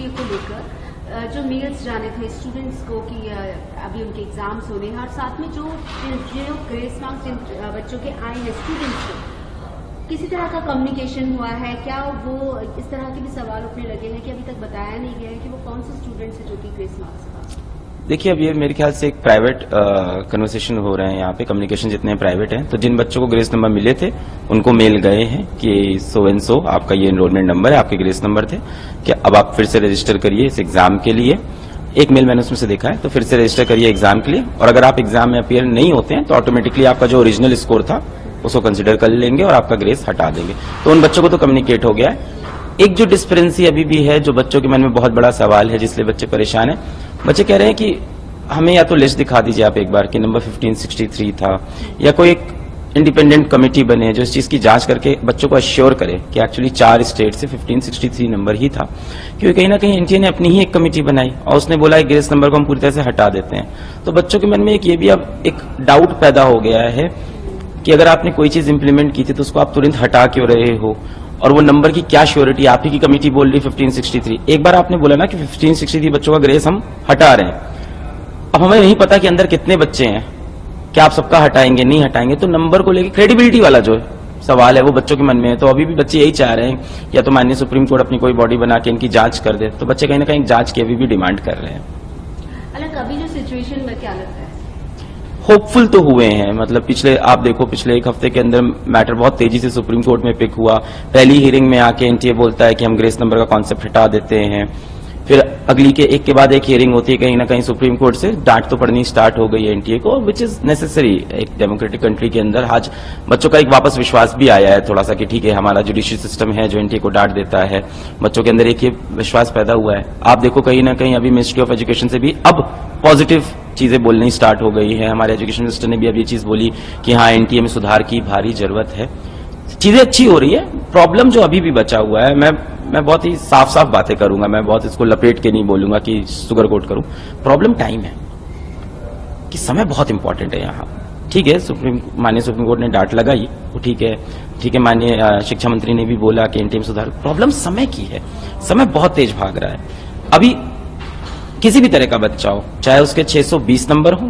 NTA को लेकर जो मेल्स जाने थे स्टूडेंट्स को कि अभी उनके एग्जाम्स होने हैं और साथ में जो ग्रेस मार्क्स जिन बच्चों के आए हैं स्टूडेंट्स को किसी तरह का कम्युनिकेशन हुआ है क्या? वो इस तरह के भी सवाल उठने लगे हैं कि अभी तक बताया नहीं गया है कि वो कौन से स्टूडेंट्स हैं जो कि ग्रेस मार्क्स से पास? देखिए, अब ये मेरे ख्याल से एक प्राइवेट कन्वर्सेशन हो रहे हैं यहाँ पे। कम्युनिकेशन जितने प्राइवेट हैं, तो जिन बच्चों को ग्रेस नंबर मिले थे उनको मेल गए हैं कि सो एंड सो आपका ये एनरोलमेंट नंबर है, आपके ग्रेस नंबर थे कि अब आप फिर से रजिस्टर करिए इस एग्जाम के लिए। एक मेल मैंने उसमें से देखा है, तो फिर से रजिस्टर करिए एग्जाम के लिए, और अगर आप एग्जाम में अपीयर नहीं होते हैं तो ऑटोमेटिकली आपका जो ओरिजिनल स्कोर था उसको कंसिडर कर लेंगे और आपका ग्रेस हटा देंगे। तो उन बच्चों को तो कम्युनिकेट हो गया है। एक जो डिस्पेरेंसी अभी भी है, जो बच्चों के मन में बहुत बड़ा सवाल है, जिसलिए बच्चे परेशान हैं, बच्चे कह रहे हैं कि हमें या तो लिस्ट दिखा दीजिए आप एक बार कि नंबर 1563 था, या कोई एक इंडिपेंडेंट कमेटी बने जो इस चीज की जांच करके बच्चों को अश्योर करे कि एक्चुअली 4 स्टेट से 1563 नंबर ही था। क्योंकि कहीं ना कहीं एनटीए ने अपनी ही एक कमेटी बनाई और उसने बोला कि ग्रेस नंबर को हम पूरी तरह से हटा देते हैं। तो बच्चों के मन में ये भी अब एक डाउट पैदा हो गया है कि अगर आपने कोई चीज इंप्लीमेंट की थी तो उसको आप तुरंत हटा क्यों रहे हो, और वो नंबर की क्या श्योरिटी? आप ही की कमेटी बोल रही 1563। एक बार आपने बोला ना कि 1563 बच्चों का ग्रेस हम हटा रहे हैं, अब हमें नहीं पता कि अंदर कितने बच्चे हैं, क्या आप सबका हटाएंगे नहीं हटाएंगे? तो नंबर को लेकर क्रेडिबिलिटी वाला जो सवाल है वो बच्चों के मन में है। तो अभी भी बच्चे यही चाह रहे हैं या तो माननीय सुप्रीम कोर्ट अपनी कोई बॉडी बना के इनकी जांच कर दे। तो बच्चे कहीं ना कहीं जांच की अभी भी डिमांड कर रहे हैं। अलग अभी जो सिचुएशन में क्या लगता है? होपफुल तो हुए हैं, मतलब पिछले आप देखो पिछले एक हफ्ते के अंदर मैटर बहुत तेजी से सुप्रीम कोर्ट में पिक हुआ। पहली हियरिंग में आके एनटीए बोलता है कि हम ग्रेस नंबर का कॉन्सेप्ट हटा देते हैं, फिर अगली के एक के बाद एक हियरिंग होती है। कहीं ना कहीं सुप्रीम कोर्ट से डांट तो पड़नी स्टार्ट हो गई है एनटीए को, विच इज नेसेसरी एक डेमोक्रेटिक कंट्री के अंदर। आज बच्चों का एक वापस विश्वास भी आया है थोड़ा सा कि ठीक है हमारा जुडिशियल सिस्टम है जो एनटीए को डांट देता है। बच्चों के अंदर एक ये विश्वास पैदा हुआ है। आप देखो कहीं ना कहीं अभी मिनिस्ट्री ऑफ एजुकेशन से भी अब पॉजिटिव चीजें बोलनी स्टार्ट हो गई है। हमारे एजुकेशन मिनिस्टर ने भी अब ये चीज बोली कि हाँ एनटीए में सुधार की भारी जरूरत है, चीजें अच्छी हो रही है। प्रॉब्लम जो अभी भी बचा हुआ है, मैं बहुत ही साफ साफ बातें करूंगा, मैं बहुत इसको लपेट के नहीं बोलूंगा कि सुगर कोट करूं। प्रॉब्लम टाइम है कि समय बहुत इंपॉर्टेंट है यहाँ। ठीक है, माननीय सुप्रीम कोर्ट ने डांट लगाई, वो ठीक है। माननीय शिक्षा मंत्री ने भी बोला कि एनटीए में सुधार। प्रॉब्लम समय की है, समय बहुत तेज भाग रहा है। अभी किसी भी तरह का बच्चा हो, चाहे उसके 620 नंबर हो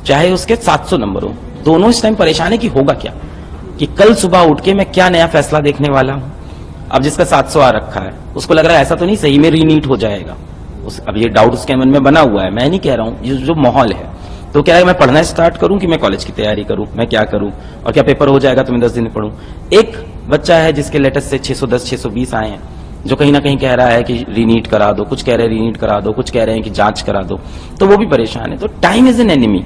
चाहे उसके 700 नंबर हो, दोनों इस टाइम परेशान है कि होगा क्या, कि कल सुबह उठ के मैं क्या नया फैसला देखने वाला हूं। अब जिसका 700 आ रखा है उसको लग रहा है ऐसा तो नहीं सही में रीनीट हो जाएगा। अब ये डाउट उसके मन में बना हुआ है। मैं नहीं कह रहा हूं, ये जो माहौल है, तो क्या है मैं पढ़ना स्टार्ट करूं कि मैं कॉलेज की तैयारी करूं, मैं क्या करूं, और क्या पेपर हो जाएगा तो मैं 10 दिन पढ़ूं। एक बच्चा है जिसके लेटेस्ट से 610 620 आए हैं, जो कहीं ना कहीं कह रहा है कि रीनीट करा दो, कुछ कह रहे हैं रीनीट करा दो, कुछ कह रहे हैं कि जांच करा दो, तो वो भी परेशान है। तो टाइम इज एन एनिमी,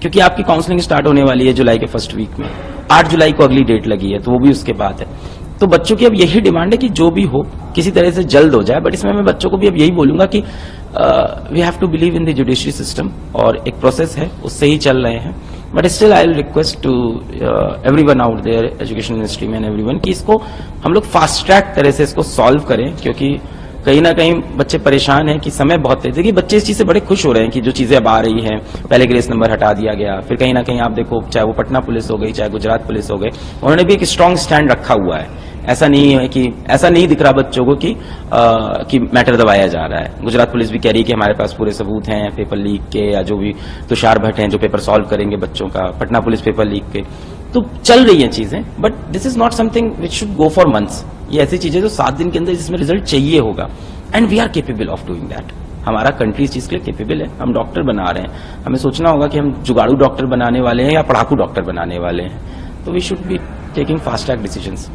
क्योंकि आपकी काउंसलिंग स्टार्ट होने वाली है जुलाई के फर्स्ट वीक में। 8 जुलाई को अगली डेट लगी है, तो वो भी उसके बाद है। तो बच्चों की अब यही डिमांड है कि जो भी हो किसी तरह से जल्द हो जाए। बट इसमें मैं बच्चों को भी अब यही बोलूंगा कि we have to believe in the judiciary system, और एक प्रोसेस है उससे ही चल रहे हैं। But still I will request to everyone out there, education ministry में एवरीवन, कि इसको हम लोग फास्ट ट्रैक तरह से इसको सॉल्व करें, क्योंकि कहीं ना कहीं बच्चे परेशान हैं कि समय बहुत तेज। देखिए बच्चे इस चीज से बड़े खुश हो रहे हैं कि जो चीजें अब आ रही हैं, पहले ग्रेस नंबर हटा दिया गया, फिर कहीं ना कहीं आप देखो चाहे वो पटना पुलिस हो गई चाहे गुजरात पुलिस हो गई, उन्होंने भी एक स्ट्रांग स्टैंड रखा हुआ है। ऐसा नहीं है कि ऐसा नहीं दिख रहा बच्चों को कि मैटर दबाया जा रहा है। गुजरात पुलिस भी कह रही है कि हमारे पास पूरे सबूत हैं पेपर लीक के, या जो भी तुषार भट्ट हैं जो पेपर सॉल्व करेंगे बच्चों का, पटना पुलिस पेपर लीक के। तो चल रही हैं चीजें, but this is not something which should go for months. ये ऐसी चीजें जो 7 दिन के अंदर जिसमें रिजल्ट चाहिए होगा, and we are capable of doing that. हमारा कंट्री इस चीज के लिए केपेबल है। हम डॉक्टर बना रहे हैं, हमें सोचना होगा कि हम जुगाड़ू डॉक्टर बनाने वाले हैं या पढ़ाकू डॉक्टर बनाने वाले हैं। तो we should be taking fast track decisions.